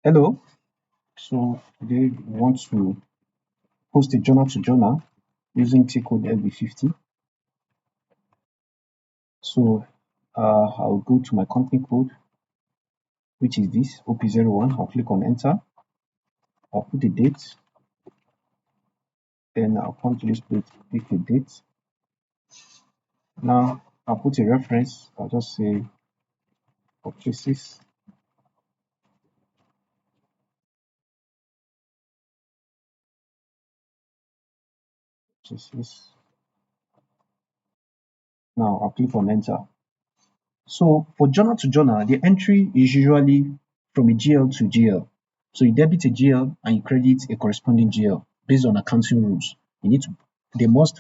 Hello. So today we want to post a journal to journal using CCode OB50. So I'll go to my company code, which is this OP01. I'll click on enter. I'll put the date. Then I'll come to this place, pick a date. Now I'll put a reference. I'll just say purchases. Now I'll click on enter. So for journal to journal, the entry is usually from a GL to GL. So you debit a GL and you credit a corresponding GL based on accounting rules.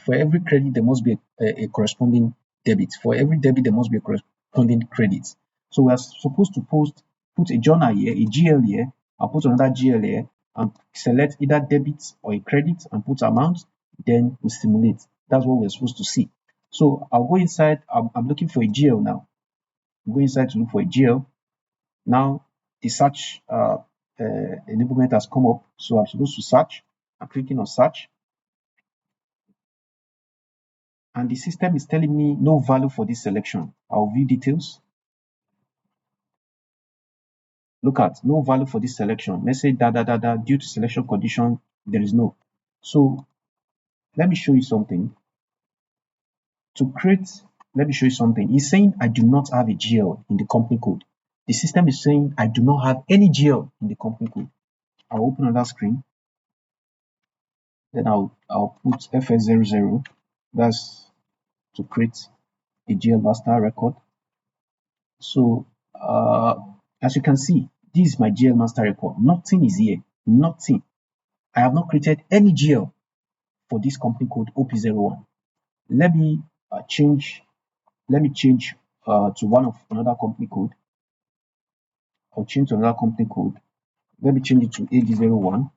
For every credit there must be a corresponding debit. For every debit there must be a corresponding credit. So we are supposed to put a journal here, a GL here, and put another GL here, and select either debit or a credit and put amount. Then we simulate. That's what we're supposed to see. So I'll go inside. I'm looking for a GL now. Go inside to look for a GL. Now the search enablement has come up, so I'm supposed to search. I'm clicking on search, and the system is telling me no value for this selection. I'll view details. Look at no value for this selection. Message due to selection condition, there is no. So let me show you something. Let me show you something. It's saying I do not have a GL in the company code. The system is saying I do not have any GL in the company code. I'll open another screen. Then I'll put FS00. That's to create a GL master record. So as you can see, this is my GL master record. Nothing is here. Nothing. I have not created any GL for this company code OP01. Let me change to another company code. I'll change to another company code. Let me change it to AD01.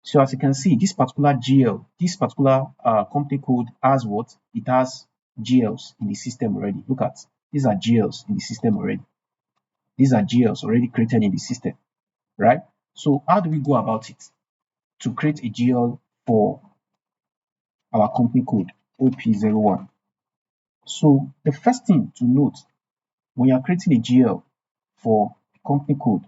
So as you can see, this particular GL, this particular company code has what? It has GLs in the system already. Look at, these are GLs in the system already. These are GLs already created in the system, right? So how do we go about it to create a GL for our company code OP01? So the first thing to note when you're creating a GL for company code,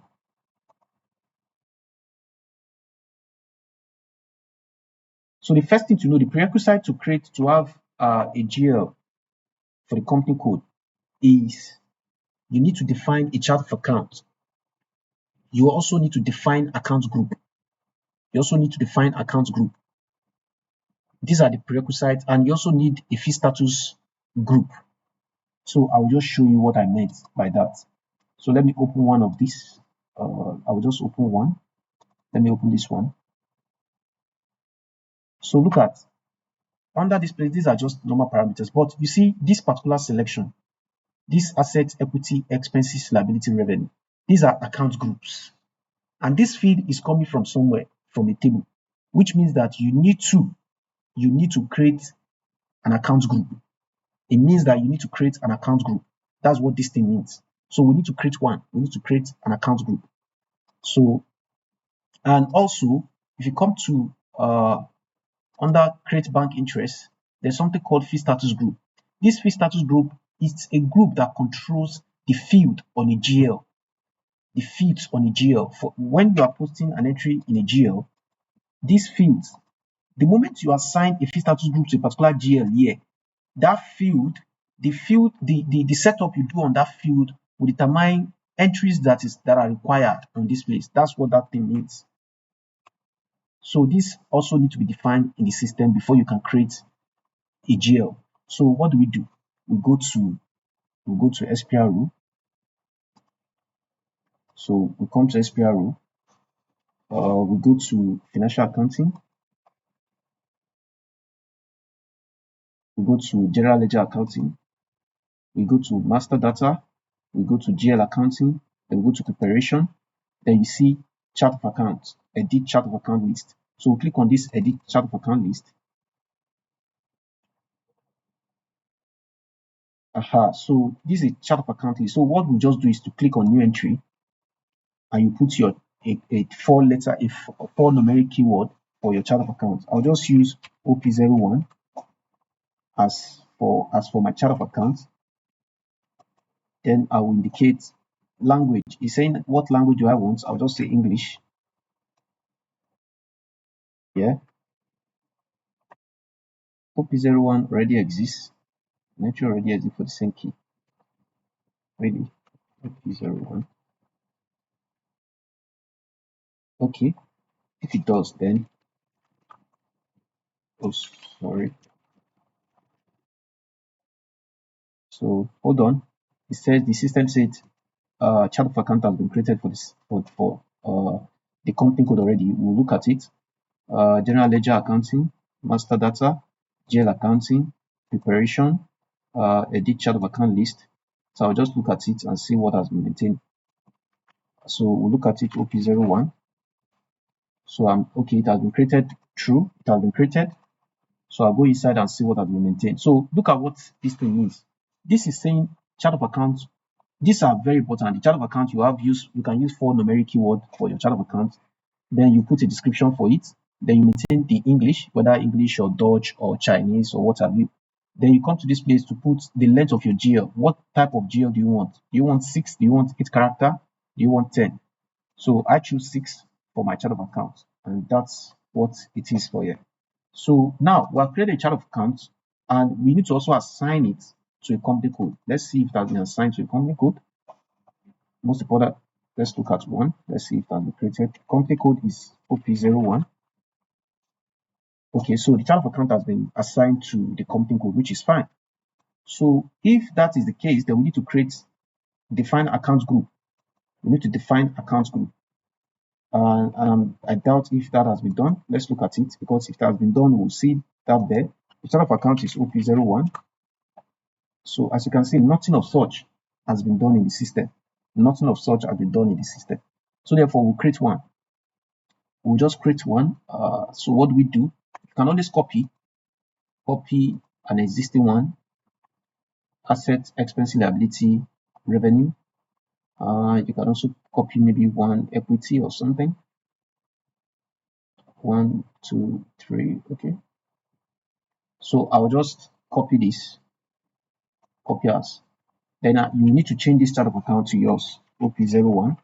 so the first thing to know, the prerequisite to have a GL for the company code is you need to define a chart of account. You also need to define account group. These are the prerequisites, and you also need a fee status group. So I'll just show you what I meant by that. So let me open one of these. I will just open one. Let me open this one. So look at, under this place, these are just normal parameters. But you see this particular selection, this asset, equity, expenses, liability, revenue. These are account groups. And this field is coming from somewhere, from a table, which means that you need to create an account group. It means that you need to create an account group. That's what this thing means. So we need to create one. We need to create an account group. So, and also, if you come to under create bank interest, there's something called fee status group. This fee status group is a group that controls the field on a GL. The fields on a GL. For when you are posting an entry in a GL, these fields, the moment you assign a fee status group to a particular GL here, that field, the setup you do on that field will determine entries that are required on this place. That's what that thing means. So this also need to be defined in the system before you can create a GL. So what do? We go to SPR rule. So we come to SPR rule. We go to financial accounting. We go to general ledger accounting. We go to master data. We go to GL accounting. Then we go to preparation. Then you see chart of account, edit chart of account list. So we click on this edit chart of account list. So this is a chart of account list. So what we just do is to click on new entry, and you put your a four numeric keyword for your chart of account. I'll just use OP01 as for my chart of account. Then I will indicate language. It's saying what language do I want. I'll just say English. Yeah. OP01 already exists. Nature already exists for the same key. Really. OP01. Okay. If it does, then sorry. So hold on. It says the system said chart of account has been created for this for the company code already. We'll look at it. General ledger accounting, master data, GL accounting, preparation, edit chart of account list. So I'll just look at it and see what has been maintained. So we'll look at it OP01. So I'm okay, it has been created. True, it has been created. So I'll go inside and see what has been maintained. So look at what this thing means. This is saying chart of account. These are very important. The chart of account you can use 4 numeric keyword for your chart of account. Then you put a description for it. Then you maintain the English, whether English or Dutch or Chinese or what have you. Then you come to this place to put the length of your GL. What type of GL do you want? Do you want 6? Do you want 8 character? Do you want 10? So I choose 6 for my chart of account, and that's what it is for here. So now we have created a chart of account, and we need to also assign it to a company code. Let's see if it has been assigned to a company code. Most important, let's look at one. Let's see if it has been created. Company code is OP01. Okay, so the chart of account has been assigned to the company code, which is fine. So if that is the case, then we need to define account group. We need to define account group. I doubt if that has been done. Let's look at it, because if that has been done, we'll see that there. The chart of account is OP01. So as you can see, nothing of such has been done in the system. Nothing of such has been done in the system. So therefore, we'll create one. We'll just create one. So what do? You can always copy an existing one. Asset, expense, liability, revenue. You can also copy maybe one equity or something. 1, 2, 3. Okay. So I'll just copy this. Copy as. Then you need to change this chart of account to yours. OP01.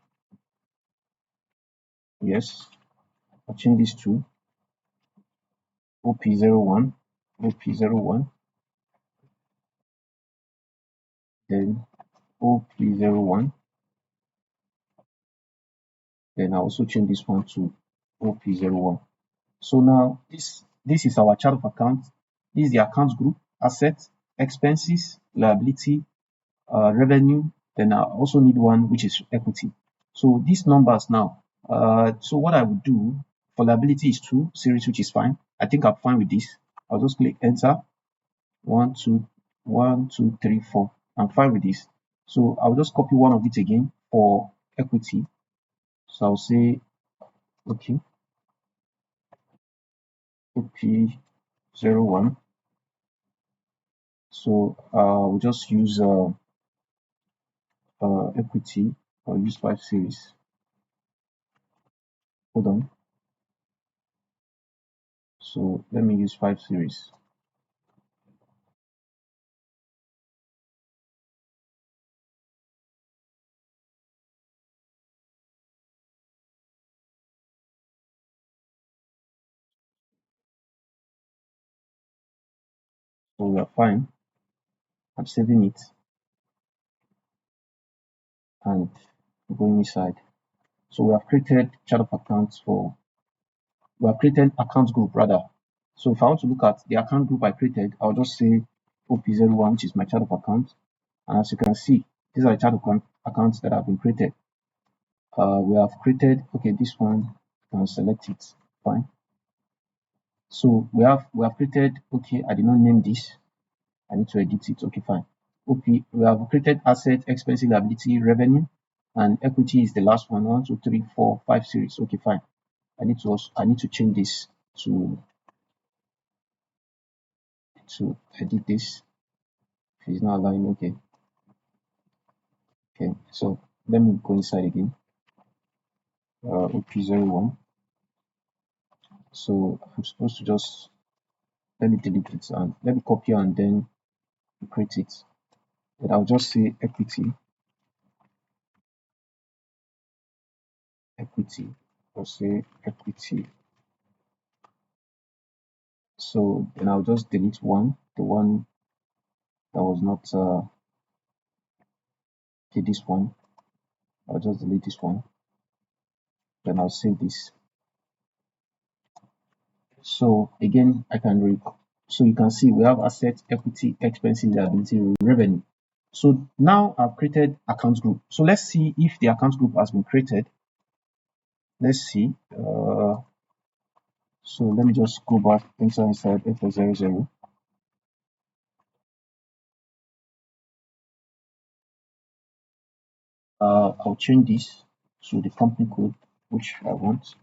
Yes. I'll change this to OP01. OP01. Then OP01. Then I'll also change this one to OP01. So now this is our chart of account. This is the account group: assets, expenses, liability, revenue. Then I also need one which is equity. So these numbers now. So what I would do for liability is 2 series, which is fine. I think I'm fine with this. I'll just click enter. 1, 2, 1, 2, 3, 4. I'm fine with this. So I'll just copy one of it again for equity. So I'll say okay. OP01. So we'll just use equity. I'll use 5 series. Hold on. So let me use 5 series. So we are fine. I'm saving it and going inside. So we have created chart of accounts we have created account group rather. So if I want to look at the account group I created, I'll just say OP01, which is my chart of account. And as you can see, these are the chart of accounts that have been created. We have created, okay, this one, you can select it, fine. So we have created, okay, I did not name this. I need to edit it, okay, fine. Okay, we have created asset, expense, liability, revenue, and equity is the last one. 1, 2, 3, 4, 5 series. Okay, fine. I need to change this to edit this. It's not allowing. Okay. Okay. So let me go inside again. OP01. So I'm supposed to just let me delete it and let me copy and then create it. Then I'll just say equity. I'll say equity. So then I'll just delete one, the one that was not okay, this one. I'll just delete this one. Then I'll save this. So again, so you can see we have asset, equity, expenses, liability, revenue. So now I've created account group. So let's see if the account group has been created. Let's see. So let me just go back inside F00. I'll change this to the company code which I want.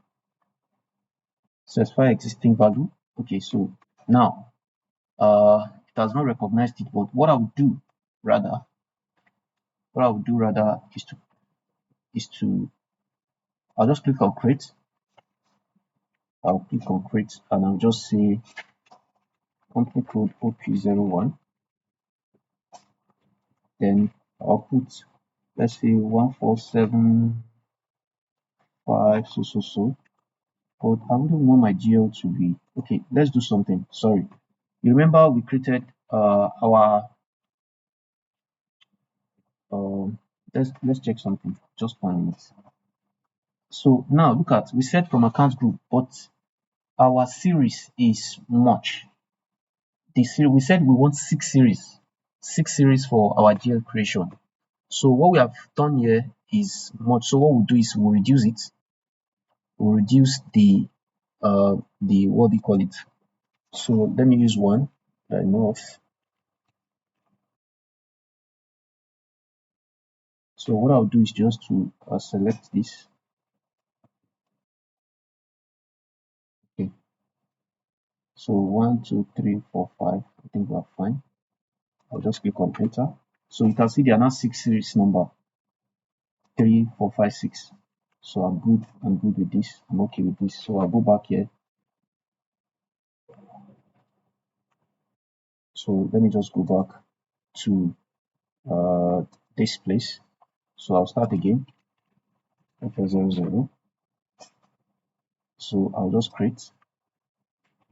Specify existing value. Okay, so now it has not recognized it, but what I would do rather is to I'll just click on create. I'll click on create and I'll just say company code OP01. Then I'll put, let's say 1475 so. But I wouldn't want my GL to be okay. Let's do something. Sorry, you remember we created our let's check something. Just 1 minute. So now look at, we said from account group, but our series is much. The series, we said we want 6 series for our GL creation. So what we have done here is much. So what we'll do is we'll reduce it. We'll reduce the what do you call it? So let me use one that I know of. So what I'll do is just to select this. Okay. So 1, 2, 3, 4, 5. I think we're fine. I'll just click on enter. So you can see there are now 6 series number. 3, 4, 5, 6. So I'm good with this. I'm okay with this. So I'll go back here. So let me just go back to this place. So I'll start again. F00. So I'll just create.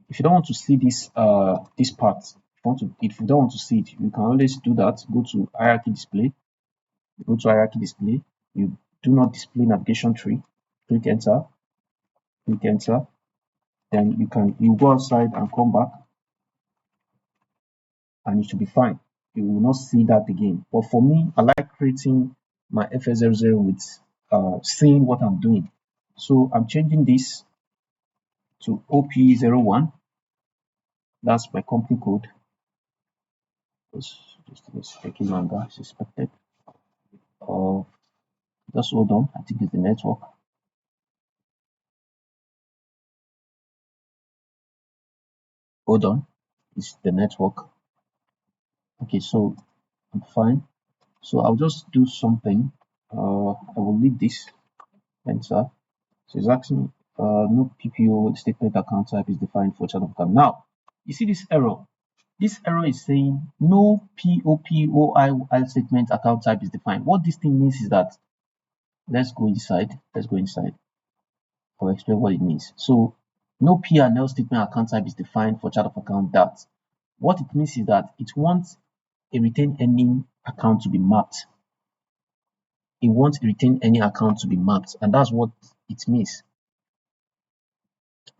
If you don't want to see this this part, if you don't want to see it, you can always do that. Go to hierarchy display. Go to hierarchy display. You do not display navigation tree. Click enter. Click enter. Then you go outside and come back, and it should be fine. You will not see that again. But for me, I like creating my FS00 with seeing what I'm doing. So I'm changing this to OP01. That's my company code. It's taking longer as expected. Just hold on. I think it's the network. Hold on. It's the network. Okay, so I'm fine. So I'll just do something. I will leave this. Enter. So it's asking me, no PPO statement account type is defined for chart of account. Now, you see this error. This error is saying no POPOI statement account type is defined. What this thing means is that, let's go inside. I'll explain what it means. So, no P&L statement account type is defined for chart of account that. What it means is that it wants a retained earning account to be mapped. It wants a retained earning account to be mapped, and that's what it means.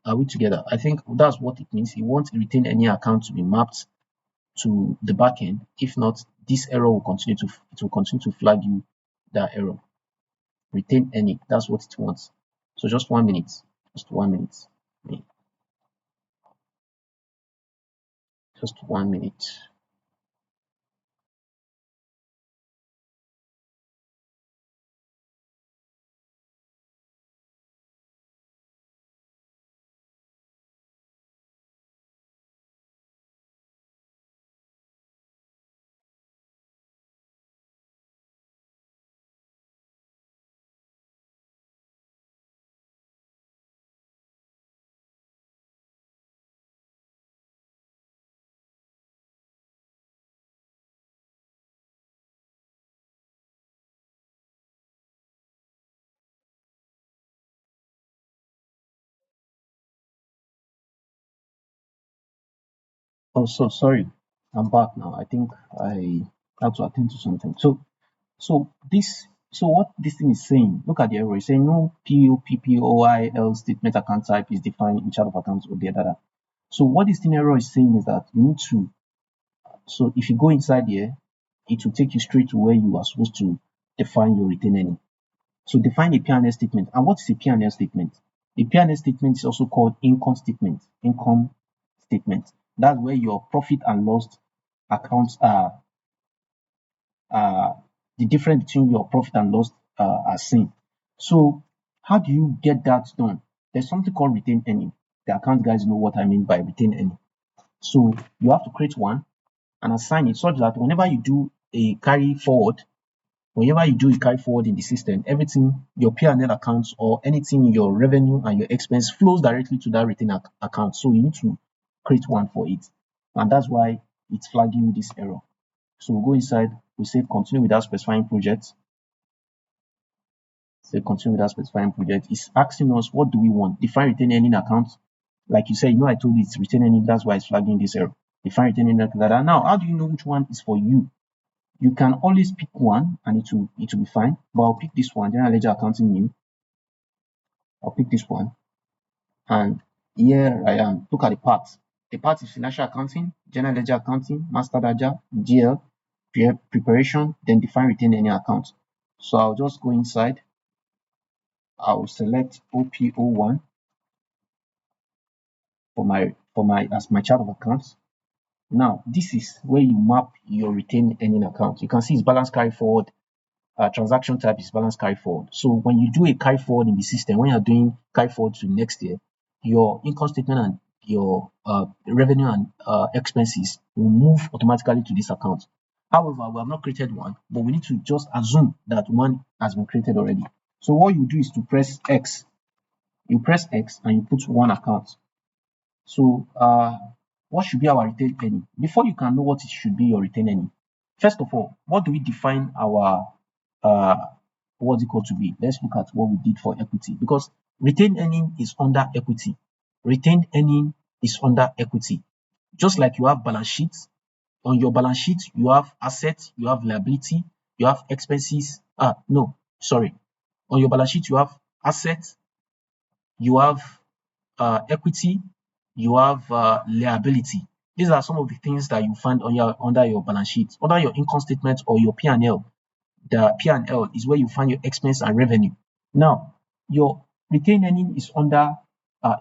Are we together? I think that's what it means. It wants a retained earning account to be mapped to the backend. If not, this error will continue to flag you that error. Retain earning, that's what it wants. So just 1 minute. Just 1 minute. Just 1 minute. Oh, so sorry. I'm back now. I think I had to attend to something. So what this thing is saying, look at the error. It's saying no POPPOIL statement account type is defined in chart of accounts or the other. So what this thing error is saying is that you need to, so if you go inside here, it will take you straight to where you are supposed to define your retained earning. So define a P&L statement. And what is a P&L statement? A P&L statement is also called income statement. Income statement. That's where your profit and loss accounts are the difference between your profit and loss are seen. So how do you get that done? There's something called retained earning. The account guys know what I mean by retained earning. So you have to create one and assign it such that whenever you do a carry forward in the system, everything, your P&L accounts or anything, your revenue and your expense flows directly to that retained account. So you need to create one for it. And that's why it's flagging you this error. So we'll go inside, we say continue without specifying project. Say continue without specifying project. It's asking us what do we want? Define retained earning account. Like you said, I told you it's retained earning, that's why it's flagging this error. Define retained earning account. Now, how do you know which one is for you? You can always pick one and it will be fine. But I'll pick this one, general ledger accounting new. I'll pick this one. And here I am. Look at the parts. The part is financial accounting, general ledger accounting, master ledger, GL, preparation, then define retained earning account. So I'll just go inside. I'll select OP01 for my as my chart of accounts. Now this is where you map your retained earning account. You can see it's balance carry forward. Transaction type is balance carry forward. So when you do a carry forward in the system, when you're doing carry forward to next year, your income statement and your revenue and expenses will move automatically to this account. However, we have not created one, but we need to just assume that one has been created already. So what you do is to press X. You press X and you put one account. So what should be our retained earning? Before you can know what it should be your retained earning, first of all, what do we define our what's it called to be? Let's look at what we did for equity, because retained earning is under equity. Retained earning is under equity. Just like you have balance sheets, on your balance sheet you have assets, you have liability, you have expenses. No, sorry. On your balance sheet you have assets, you have equity, you have liability. These are some of the things that you find on under your balance sheet. Under your income statement or your P&L, the P&L is where you find your expense and revenue. Now, your retained earning is under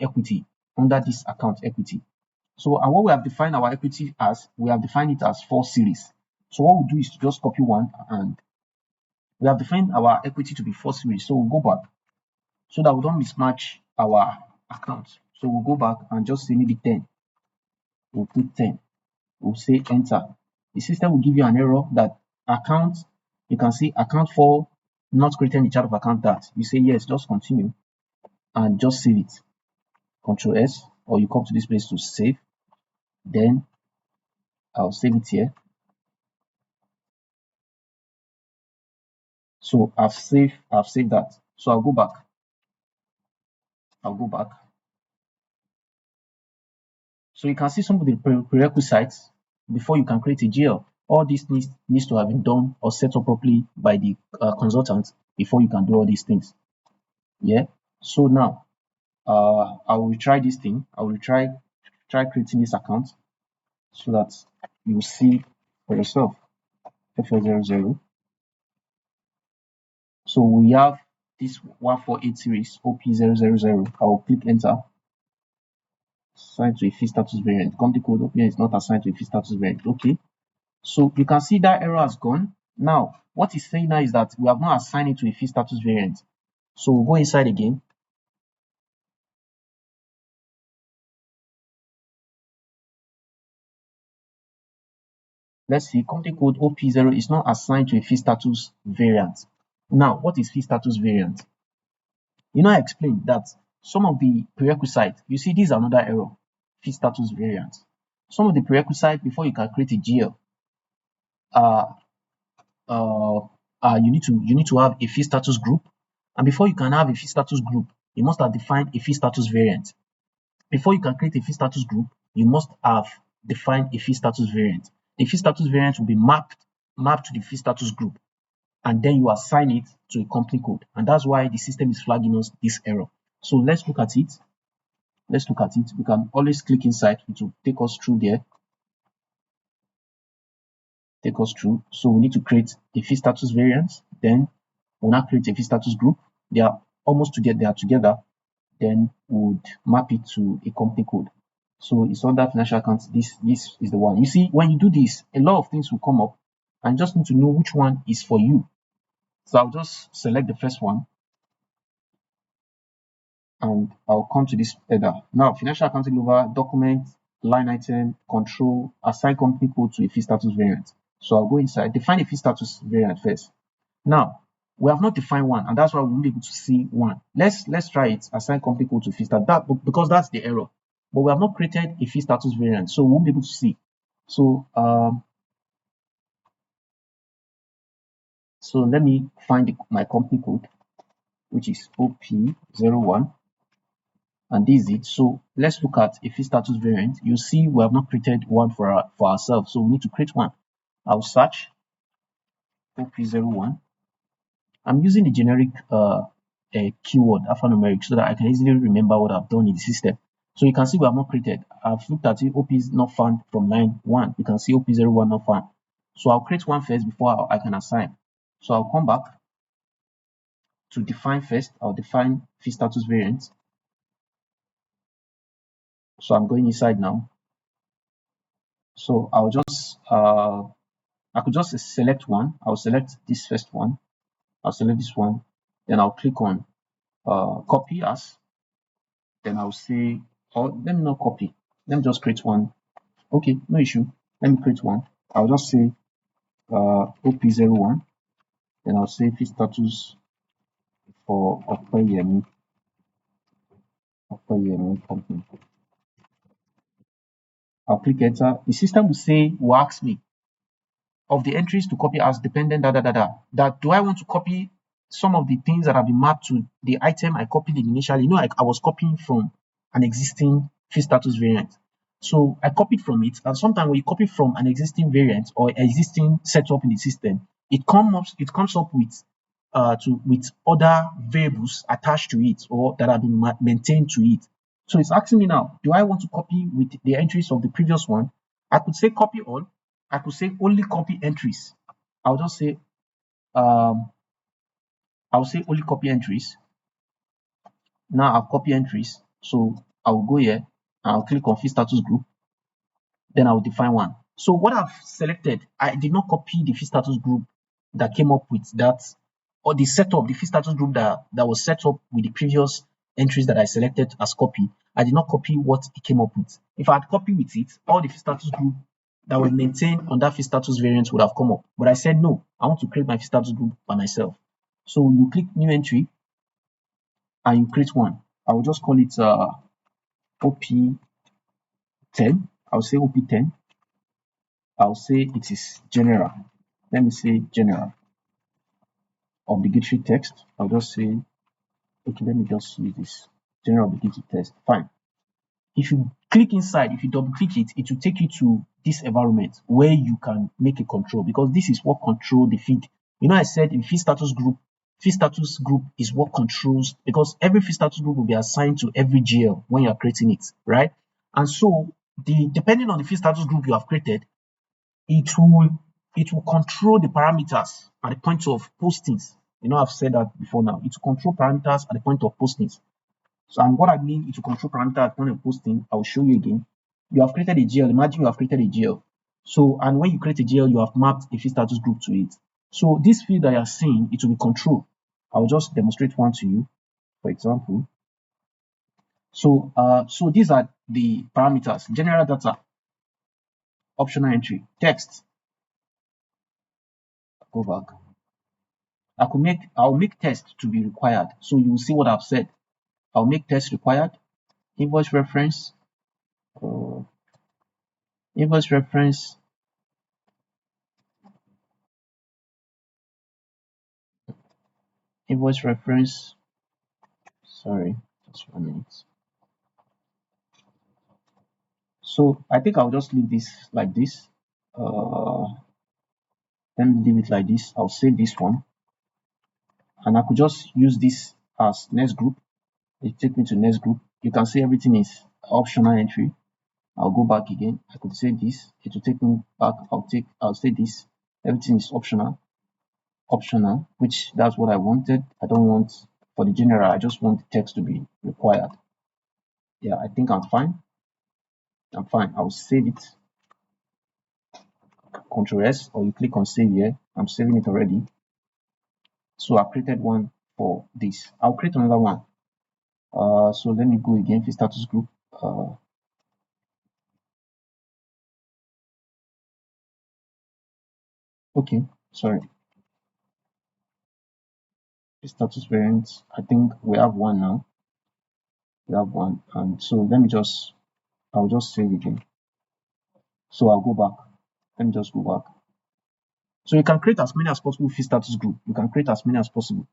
equity, under this account equity. So, and what we have defined our equity as, we have defined it as 4 series. So what we'll do is to just copy one, and we have defined our equity to be 4 series. So we'll go back so that we don't mismatch our accounts. So we'll go back and just say maybe 10. We'll put 10. We'll say enter. The system will give you an error that account, you can see account 4 not created in the chart of account that. You say yes, just continue and just save it. Control S, or you come to this place to save. Then I'll save it here. So I've saved that. So I'll go back. So you can see some of the prerequisites before you can create a GL. All this needs to have been done or set up properly by the consultant before you can do all these things. Yeah. So now I will try this thing. I will try creating this account so that you see for yourself. FL00. So we have this 148 series OP000. I will click enter. Assigned to a fixed status variant. Company code OPN is not assigned to a fixed status variant. Okay. So you can see that error has gone. Now, what it's saying now is that we have not assigned it to a fixed status variant. So we'll go inside again. Let's see, company code OP0 is not assigned to a fixed status variant. Now, what is fixed status variant? I explained that some of the prerequisites, you see, this is another error, fixed status variant. Some of the prerequisites before you can create a GL, you need to have a fixed status group, and before you can have a fixed status group, you must have defined a fixed status variant. Before you can create a fixed status group, you must have define a fee status variant. The fee status variant will be mapped to the fee status group, and then you assign it to a company code. And that's why the system is flagging us this error. So let's look at it. We can always click inside. It will take us through there. So we need to create a fee status variant. Then we'll now create a fee status group. They are almost together. They are together. Then we would map it to a company code. So it's under financial accounts. This is the one. You see, when you do this, a lot of things will come up, and just need to know which one is for you. So I'll just select the first one, and I'll come to this header. Now, financial accounting over document, line item, control, assign company code to a fee status variant. So I'll go inside, define a fee status variant first. Now, we have not defined one, and that's why we won't be able to see one. Let's try it. Assign company code to fee status, because that's the error. But we have not created a fee status variant, so we won't be able to see. So let me find my company code, which is OP01, and this is it. So let's look at a fee status variant. You see, we have not created one for ourselves, so we need to create one. I'll search OP01. I'm using the generic keyword alphanumeric so that I can easily remember what I've done in the system. So you can see we have not created. I've looked at it. OP is not found from line 1. You can see OP01 not found. So I'll create one first before I can assign. So I'll come back to define first. I'll define fee status variant. So I'm going inside now. So I'll just I could just select one. I'll select this first one. I'll select this one. Then I'll click on copy as. Then I'll say, or let me not copy. Let me just create one. Okay, no issue. Let me create one. I'll just say OP01. Then I'll say fee status for Opeyemi company. I'll click enter. The system will ask me of the entries to copy as dependent that do I want to copy some of the things that have been mapped to the item I copied initially. You know, I was copying from an existing fee status variant. So I copied from it, and sometimes when you copy from an existing variant or existing setup in the system, it comes up with other variables attached to it or that have been maintained to it. So it's asking me now, do I want to copy with the entries of the previous one? I could say copy all. I could say only copy entries. I'll just say I'll say only copy entries. Now I'll copy entries. So I'll go here and I'll click on fee status group. Then I'll define one. So what I've selected, I did not copy the fee status group that came up with that, or the setup, the fee status group that was set up with the previous entries that I selected as copy. I did not copy what it came up with. If I had copied with it, all the fee status group that were maintained on that fee status variant would have come up. But I said no, I want to create my fee status group by myself. So you click new entry and you create one. I will just call it OP10. I'll say OP10. I'll say it is general. Let me say general. Obligatory text. I'll just say, okay, let me just use this. General obligatory text. Fine. If you click inside, if you double click it, it will take you to this environment where you can make a control, because this is what control the feed. You know, I said in fee status group is what controls, because every fee status group will be assigned to every GL when you are creating it, right? And so depending on the fee status group you have created, it will control the parameters at the point of postings. You know, I've said that before now. It will control parameters at the point of postings. So, and what I mean, it will control parameters at the point of posting. I'll show you again. You have created a GL. Imagine you have created a GL. So, and when you create a GL, you have mapped a fee status group to it. So, this field that you're seeing, it will be controlled. I'll just demonstrate one to you, for example. So, so these are the parameters: general data, optional entry, text. Go back. I'll make text to be required. So you will see what I've said. I'll make text required. Invoice reference. Invoice reference. Invoice reference. Sorry, just 1 minute. So I think I'll just leave this like this. Let me leave it like this. I'll save this one, and I could just use this as next group. It take me to next group. You can see everything is optional entry. I'll go back again. I could say this. It will take me back. I'll say this. Everything is optional, which that's what I wanted. I don't want for the general. I just want the text to be required. Yeah, I think I'm fine. I'll save it. Ctrl S, or you click on save here. I'm saving it already. So I created one for this. I'll create another one. So let me go again. Field status group. Okay, sorry. Field status variants. I think we have one now. We have one, and so I'll just save again. So I'll go back. Let me just go back. So you can create as many as possible field status group. You can create as many as possible.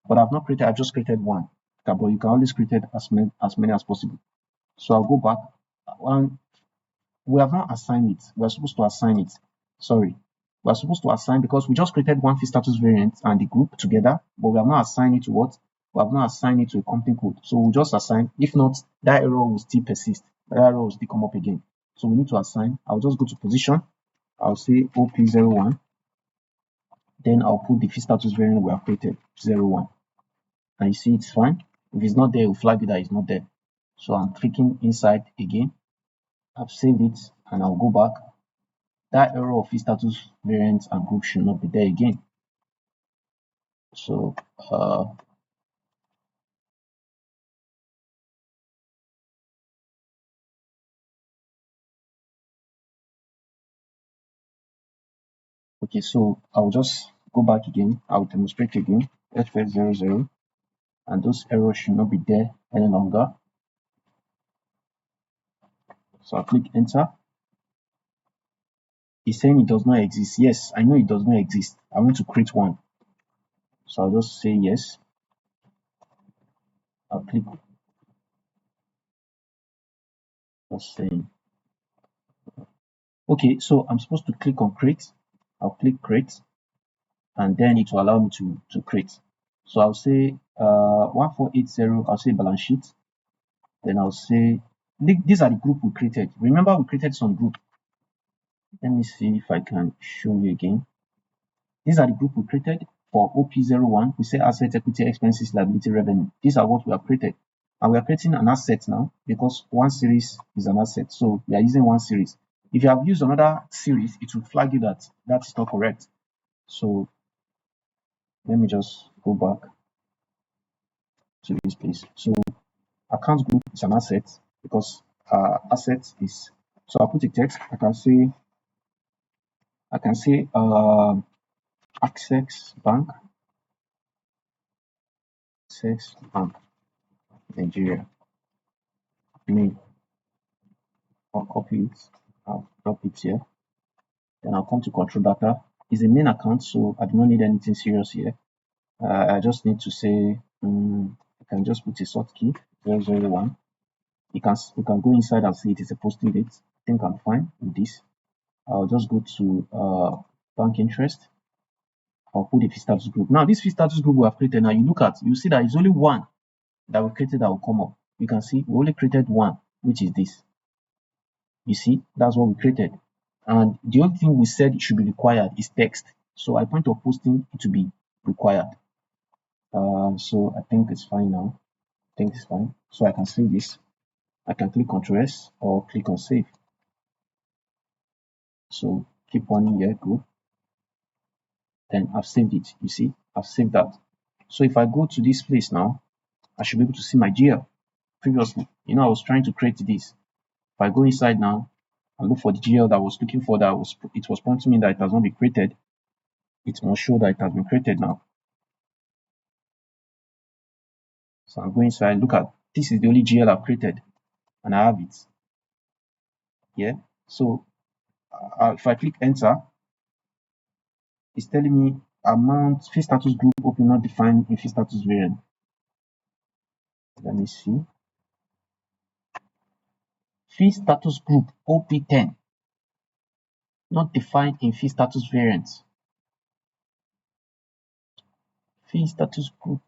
But I've just created one. But you can always create as many as possible. So I'll go back. And we have not assigned it. We're supposed to assign it. Sorry. We're supposed to assign because we just created one field status variant and the group together, but we have not assigned it to what? We have not assigned it to a company code. So we'll just assign. If not, that error will still persist. That error will still come up again. So we need to assign. I'll just go to position. I'll say OP01. Then I'll put the field status variant we have created, 01. And you see it's fine. If it's not there, it will flag it that it's not there. So I'm clicking inside again. I've saved it and I'll go back. That error of field status variant and group should not be there again. So okay, so I'll just go back again. I'll demonstrate again. FS00, and those errors should not be there any longer. So I'll click enter. It's saying it does not exist. Yes, I know it does not exist. I want to create one. So I'll just say yes. I'll click. Just saying. Okay, so I'm supposed to click on create. I'll click create, and then it will allow me to create. So I'll say 1480. I'll say balance sheet. Then I'll say these are the group we created. Remember, we created some group. Let me see if I can show you again. These are the group we created for OP01. We say asset, equity, expenses, liability, revenue. These are what we have created. And we are creating an asset now because one series is an asset. So we are using one series. If you have used another series, it will flag you that that is not correct. So let me just go back to this place. So account group is an asset because asset is, so I'll put a text. I can say Access Bank, Access Bank Nigeria. Name. I'll copy it. I'll drop it here. Then I'll come to control data. It's a main account, so I do not need anything serious here. I just need to say I can just put a sort key 001. You can go inside and see it is a posting date. I think I'm fine with this. I'll just go to bank interest. I'll put the field status group. Now this field status group we have created, now you see that it's only one that we created that will come up. You can see we only created one, which is this. You see, that's what we created. And the only thing we said it should be required is text. So at point of posting it to be required. So I think it's fine now. I think it's fine. So I can save this. I can click Ctrl S or click on save. So keep on here, good. Then I've saved it. You see, I've saved that. So if I go to this place now, I should be able to see my GL. Previously, I was trying to create this. If I go inside now and look for the GL that I was looking for, it was prompting me that it has not been created. It must show that it has been created now. So I'm going inside. Look at this is the only GL I've created, and I have it. Yeah. So if I click enter, it's telling me amount field status group open not defined in field status variant. Let me see. Field status group OB10 not defined in field status variant. Field status group,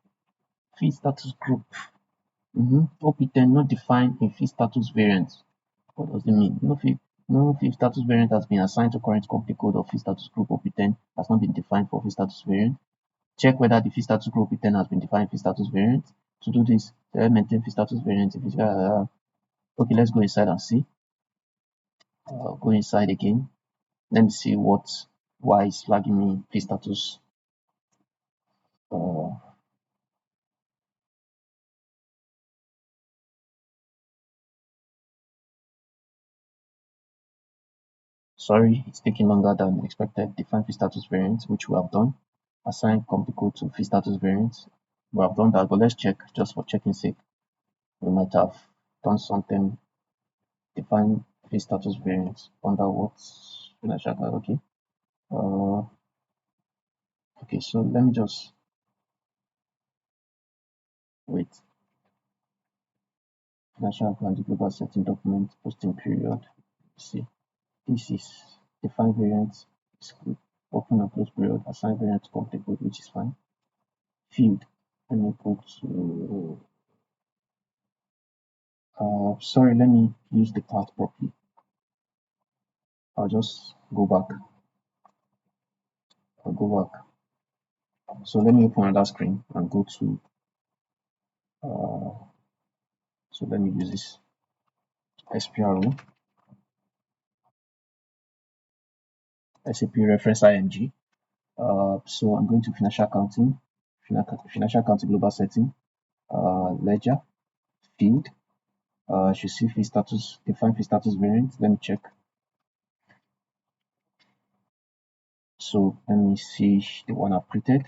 OB10 not defined in field status variant. What does it mean? No field status variant has been assigned to current company code of field status group OB10 has not been defined for field status variant. Check whether the field status group OB10 has been defined in field status variant. To do this, maintain field status variant. Okay, let's go inside and see. Go inside again. Let me see why it's flagging me field status. Sorry, it's taking longer than expected. Define field status variant, which we have done. Assign company code to field status variant. We have done that, but let's check just for checking sake. We might have done something. Define field status variant under what? Okay. Okay, so let me just wait. Financial account global setting document posting period. Let's see. This is define variant. Open and close period. Assign variant to company code, which is fine. Field. Let me go to. Sorry, let me use the path properly. I'll just go back. I'll go back. So let me open another screen and go to. So let me use this SPRO. SAP reference ING. So I'm going to financial accounting global setting, ledger, field. Should see field status, define field status variant. Let me check. So let me see the one I've created,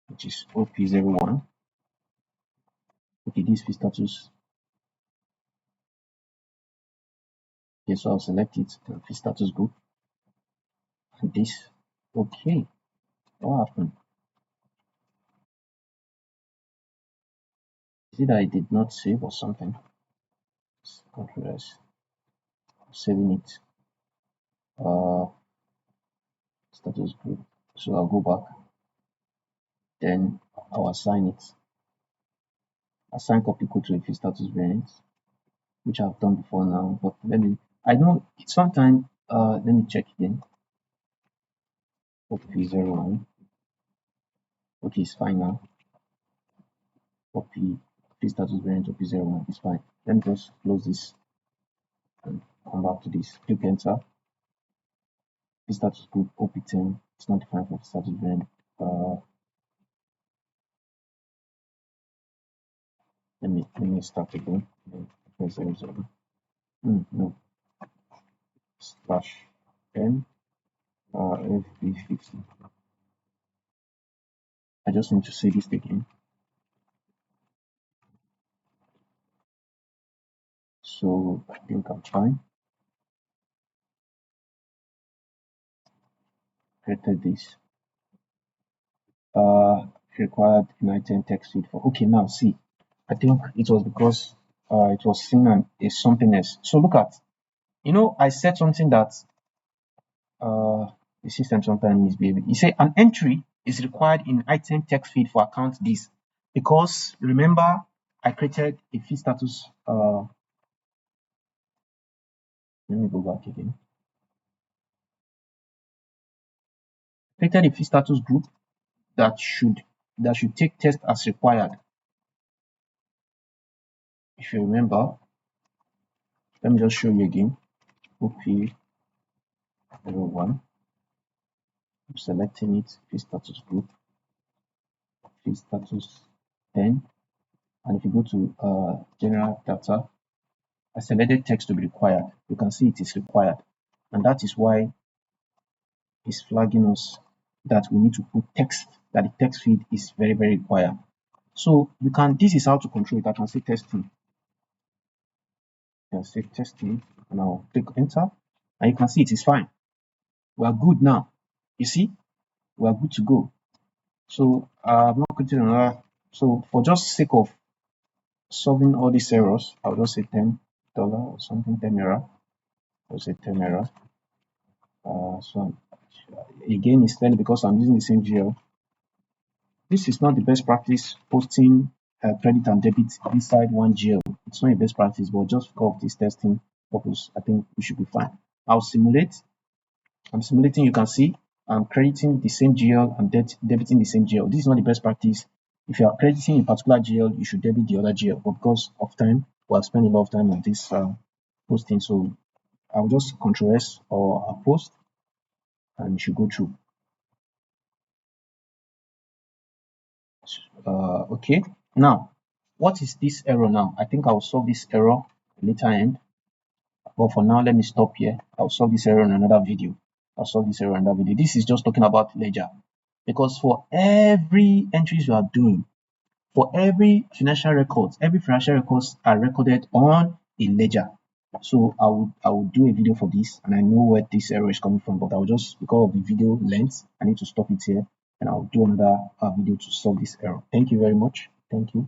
which is OP01. Okay, this field status. Okay, so I'll select it, field status group, and this. Okay, what happened? Is it that I did not save or something? Control S. Saving it. Status group. So I'll go back. Then I'll assign it. Assign copy code to a field status variant, which I've done before now. But I know it's sometime. Let me check again. OP01. Okay, it's fine now. Field status variant OP01 is fine. Let me just close this and come back to this. Click enter. Field status group OP10. It's not defined for status variant. Let me start again. No. /n FB50. I just need to say this again. So I think I'm fine. Created this. Required an item text feed for. Okay, now see. I think it was because it was seen and is something else. So look at, I said something that the system sometimes misbehaves. You say an entry is required in item text feed for account this, because remember I created a field status. Let me go back again. Created a field status group that should take test as required. If you remember, let me just show you again. OP01. I'm selecting it, field status group, field status 10, and if you go to general data, I selected text to be required. You can see it is required, and that is why it's flagging us that we need to put text, that the text field is very, very required. So this is how to control it. I can say testing. I can say testing, and I'll click enter, and you can see it is fine. We are good now. You see, we are good to go. So I'm not creating another. So for just sake of solving all these errors, I'll just say $10 or something, 10 error. I'll say 10 error. So again, it's 10 because I'm using the same GL. This is not the best practice, posting credit and debit inside one GL. It's not a best practice, but just for this testing purpose, I think we should be fine. I'll simulate. I'm simulating, you can see I'm crediting the same GL and debiting the same GL. This is not the best practice. If you are crediting a particular GL, you should debit the other GL. But because of time, we'll spend a lot of time on this posting. So I'll just Ctrl S or post, and you should go through. Okay, now what is this error now? I think I'll solve this error later end, but for now let me stop here. I'll solve this error in another video. This is just talking about ledger, because for every entries you are doing, for every financial records are recorded on a ledger. So I will do a video for this, and I know where this error is coming from, but I'll just, because of the video length, I need to stop it here, and I'll do another video to solve this error. Thank you very much. Thank you.